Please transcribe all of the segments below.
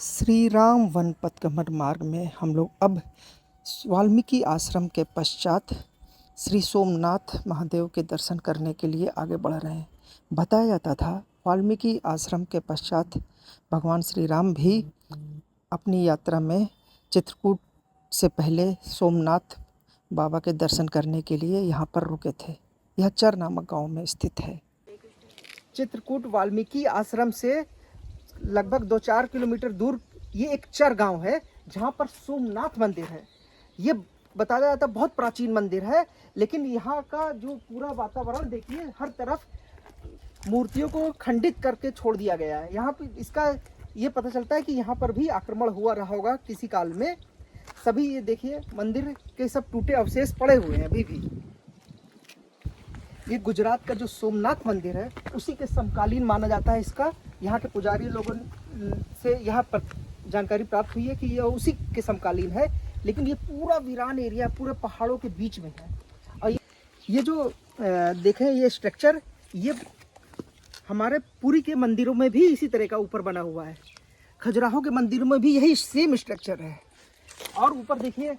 Shri Ram one पथगमन मार्ग में हम लोग अब वाल्मीकि आश्रम के पश्चात श्री सोमनाथ महादेव के दर्शन करने के लिए आगे बढ़ रहे हैं। बताया जाता था वाल्मीकि आश्रम के पश्चात भगवान श्री राम भी अपनी यात्रा में चित्रकूट से पहले सोमनाथ बाबा के दर्शन करने के लिए यहाँ पर रुके थे। यह चर नामक गांव में स्थित है। चित्रकूट वाल्मीकि आश्रम से लगभग 2-4 किलोमीटर दूर ये एक चर गांव है जहां पर सोमनाथ मंदिर है। ये बताया जाता है बहुत प्राचीन मंदिर है, लेकिन यहाँ का जो पूरा वातावरण देखिए, हर तरफ मूर्तियों को खंडित करके छोड़ दिया गया है। यहाँ पे इसका ये पता चलता है कि यहाँ पर भी आक्रमण हुआ रहा होगा किसी काल में। सभी ये देखिए मंदिर के सब टूटे अवशेष पड़े हुए हैं अभी भी। ये गुजरात का जो सोमनाथ मंदिर है उसी के समकालीन माना जाता है इसका। यहाँ के पुजारी लोगों से यहाँ पर जानकारी प्राप्त हुई है कि यह उसी के समकालीन है, लेकिन ये पूरा वीरान एरिया पूरे पहाड़ों के बीच में है। और ये जो देखें ये स्ट्रक्चर, ये हमारे पुरी के मंदिरों में भी इसी तरह का ऊपर बना हुआ है। खजुराहो के मंदिरों में भी यही सेम स्ट्रक्चर है। और ऊपर देखिए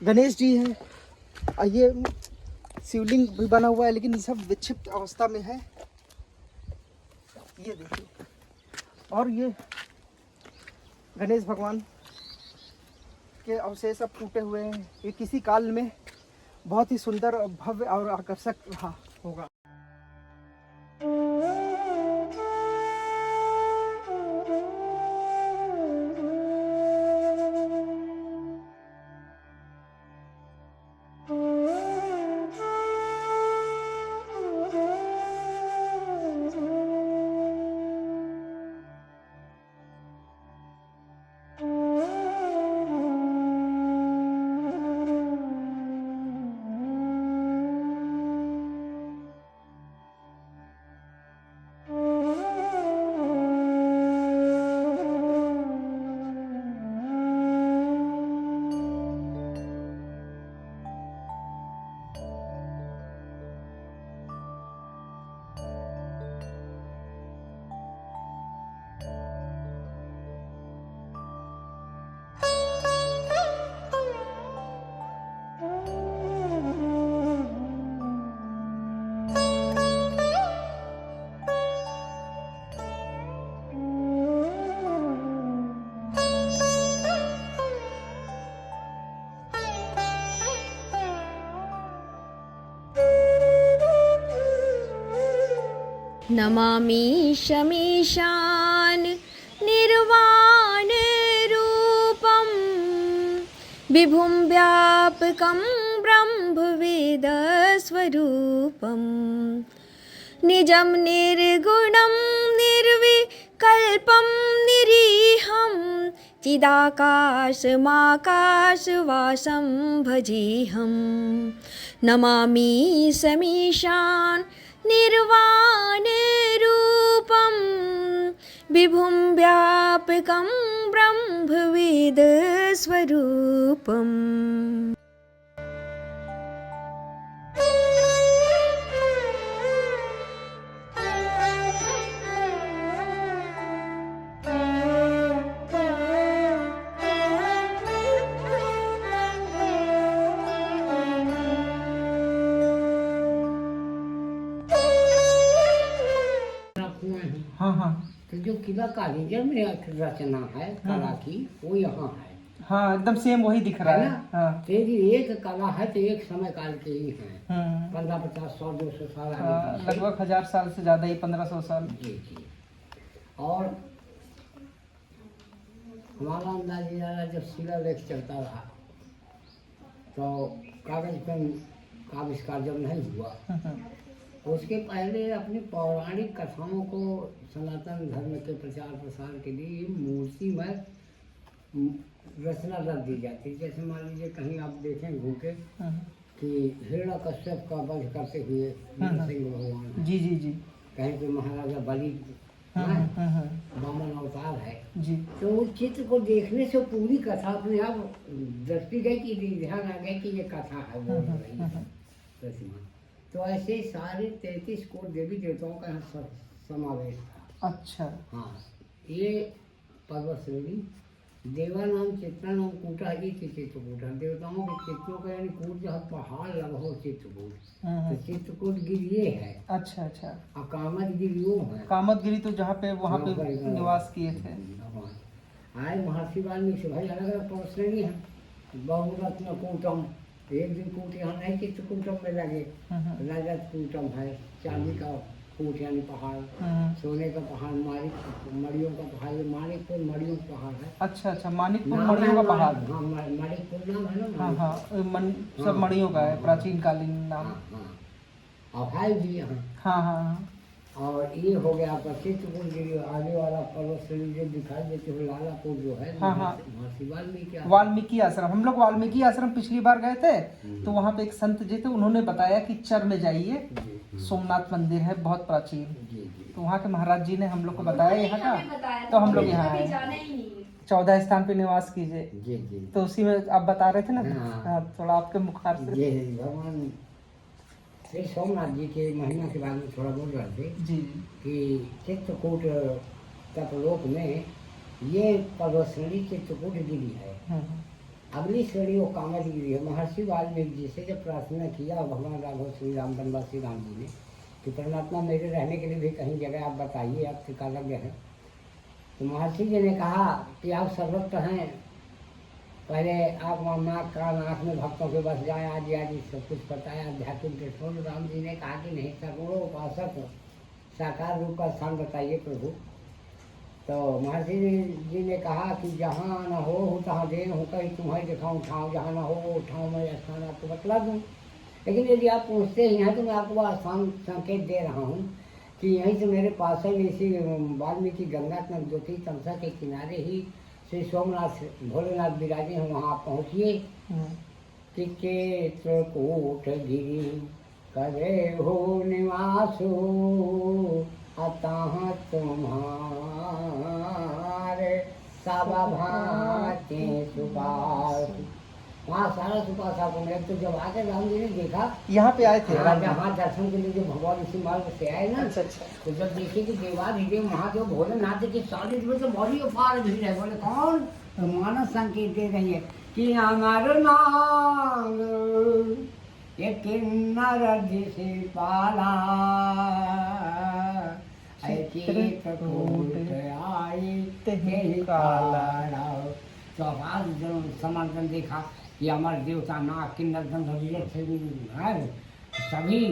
गणेश जी है, और ये शिवलिंग भी बना हुआ है, लेकिन ये सब विक्षिप्त अवस्था में है। ये देखिए, और ये गणेश भगवान के अवशेष सब टूटे हुए हैं। ये किसी काल में बहुत ही सुंदर, भव्य और आकर्षक रहा होगा। नमामि शमीशान निर्वाण रूपं विभुं व्यापकं ब्रह्मवेद स्वरूपं निजं निर्गुणं निर्विकल्पं निरीहं चिदाकाशमाकाशवासं भजेऽहं। नमामि शमीशान निर्वाण रूपं विभुं व्यापकं ब्रह्मवेद स्वरूपम्। हाँ हाँ, तो जो किला कालीजर में रचना है कला की, वो यहाँ है। हाँ एकदम सेम वही दिख रहा है। हाँ, तेरी एक कला है तो एक समय काल के ही हैं। 15, 50, 100, 200 साल आगे लगभग 1000 साल से ज़्यादा ही, 1500 साल। जी जी। और हमारा अंदाज ज़्यादा जब शिलालेख चलता रहा तो कागज पेन का आविष्कार जब नहीं हुआ, उसके पहले अपनी पौराणिक कथाओं को सनातन धर्म के प्रचार प्रसार के लिए मूर्तिमय रचना रख दी जाती। जैसे मान लीजिए कहीं आप देखें घूके कि हिरण्यकश्यप का वध करते हुए नरसिंह भगवान, जी जी जी, कहीं पे महाराजा बलि वामन अवतार है जी। तो उस चित्र को देखने से पूरी कथा अपने आप दृष्टि गई कि ध्यान आ गया कि ये कथा है बोल रही है प्रतिमा। तो ऐसे सारे 33 कोट देवी देवताओं का यहाँ समावेश था। अच्छा, हाँ, ये पर्वत श्रेणी देवानाम चित्रानाम कूटा ही चित्रकूट। देवताओं के चित्रों का यानी कूट जहाँ पहाड़ लगा हो चित्रकूट, तो चित्रकूट गिर ये है। अच्छा अच्छा। और कामदगिरी वो है। कामदगिरी तो जहाँ पे वहाँ पे वहाँ पर निवास किए थे। आए महर्षि वाल्मीकि से भाई अलग अलग पर्वत श्रेणी है। बहुरत्न कूटम, एक दिन कूट यहाँ नहीं चित्रकूटम में लगे। रजत कूटम है, चांदी का कूट यानी पहाड़, सोने का पहाड़, मड़ियों का पहाड़, माणिकपुर मड़ियों का पहाड़ है। अच्छा अच्छा, माणिकपुर मणियों का पहाड़। हाँ, माणिकपुर नाम है ना। हाँ हाँ, सब मणियों का है, प्राचीन कालीन नाम। और है भी यहाँ। हाँ हाँ। और ये हो गया आपका चित्रकूट गिरी। आगे वाला पर्वत श्रेणी जो दिखाई देते हो लालापुर जो है, हाँ हाँ, महर्षि वाल्मीकि आश्रम। हम लोग वाल्मीकि आश्रम पिछली बार गए थे, तो वहाँ पे एक संत जी थे, उन्होंने बताया कि चर में जाइए, सोमनाथ मंदिर है बहुत प्राचीन। तो वहाँ के महाराज जी ने हम लोग को बताया यहाँ का, तो हम लोग यहाँ आए। 14 स्थान पे निवास कीजिए, तो उसी में आप बता रहे थे ना। थोड़ा आपके मुखार से भगवान श्री सोमनाथ जी के महिमा के बारे में थोड़ा बोल रहे थे जी, कि चित्रकूट तपलोक में ये पर्वत श्रेणी चित्रकूट गिरी है। अगली श्रेणी वो कामदगिरी है। महर्षि वाल्मीकि जी से जब प्रार्थना किया भगवान राघव श्री राम वनवासी राम जी ने कि परमात्मा मेरे रहने के लिए भी कहीं जगह आप बताइए, आप त्रिकालज्ञ हैं। तो महर्षि जी ने कहा कि आप सर्वत्र हैं, पहले आप नाक कान आँख में भक्तों के बस जाए, आज सब कुछ बताया आध्यात्मिक दृष्टिकोण। राम जी ने कहा कि नहीं, सगुणों उपासक साकार रूप का स्थान बताइए प्रभु। तो महर्षि जी ने कहा कि जहाँ न हो तहाँ दे हो, कहीं तुम्हें दिखाऊँ ठाऊँ, जहाँ न हो वो ठाऊँ मैं स्थान आपको बतला दूँ। लेकिन यदि आप पूछते ही हैं तो मैं आपको वह स्थान संकेत दे रहा हूँ कि यहीं से मेरे पास है, इसी वाल्मीकि गंगा नगदोती तमसा के किनारे ही श्री सोमनाथ भोलेनाथ विराजे हैं। वहाँ आप पहुँचिए कि चित्रकूट गिरी करे हो निवासो, अतः तुम्हारे सब भाते सुपास। वहाँ सारा सुपास आपको मिले। तो जब आके राम जी ने देखा, यहाँ पे आए थे हाँ दर्शन के लिए, जो भगवान इसी मार्ग से आए ना। अच्छा, तो जब देखे कि देवाधिदेव महादेव भोलेनाथ के सारे में तो बड़ी अपार भीड़ है। बोले कौन? तो मानस संकेत दे रही है कि अमर नाग ये किन्नर दिशि पाला, चित्रकूट आई तेहि काला। तो आज जब समर्थन देखा कि अमर देवता नाग किन्नर गंधर्व है, सभी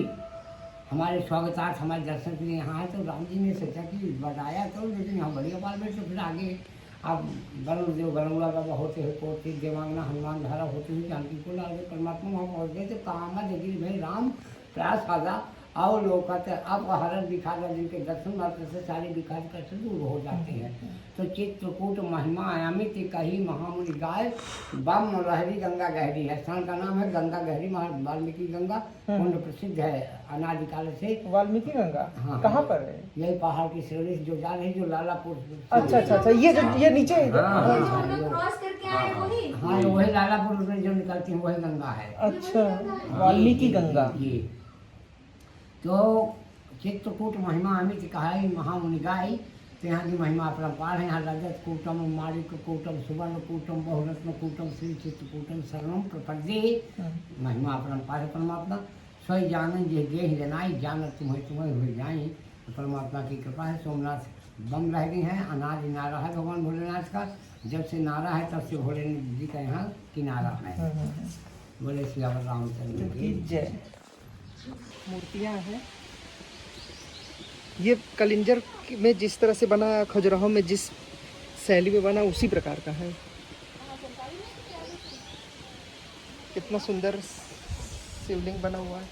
हमारे स्वागतार्थ हमारे दर्शन के लिए यहाँ है। तो राम जी ने सोचा कि बताया तो, लेकिन यहाँ बड़ी अपार में। तो फिर आगे अब वरुण देव गरुड़ा बाबा होते हुए कोटि देवांगना हनुमान धारा होते हुए जानकी को आगे परमात्मा वहाँ पहुँच गए। तो कामदगिरी भाई राम प्रयास आजा और लोग अब हरण दिखाना, जिनके दर्शन मात्र से सारे विकार कष्ट दूर हो जाते हैं। तो चित्रकूट महिमा आयामित कही महामुनि गाय, बम लहरी गंगा गहरी है। स्थान का नाम है गंगा गहरी। वाल्मीकि गंगा कुंड प्रसिद्ध है अनादिकाल से। वाल्मीकि गंगा हाँ, कहाँ पर है? यही पहाड़ की श्रेणी जो जा रही, जो लालापुर। अच्छा अच्छा अच्छा, ये नीचे हाँ वही लालापुर में जो निकलती है वही गंगा है। अच्छा, वाल्मीकि गंगा। तो चित्रकूट महिमा अमित कहा महामुनि गाय। तो यहाँ की महिमा अपरंपार है। यहाँ रजत कूटम, माणिक कूटम, सुवर्ण कूटम, बहुरत्न कूटम, श्री चित्रकूटम सर्वम प्रपद्ये। महिमा अपरंपार है परमात्मा। स्वयं जाने जे देह जनाई, जानत तुम्हें तुम्हें हुए जाई। परमात्मा की कृपा है। सोमनाथ बम रह गई है, अनाज नारा है भगवान भोलेनाथ का। जब से नारा है तब से भोले जी का यहाँ किनारा है। बोले श्री रामचंद्र की जय। मूर्तियाँ हैं। ये कलिंजर में जिस तरह से बना, खजुराहो में जिस शैली में बना, उसी प्रकार का है। कितना सुंदर शिवलिंग बना हुआ है।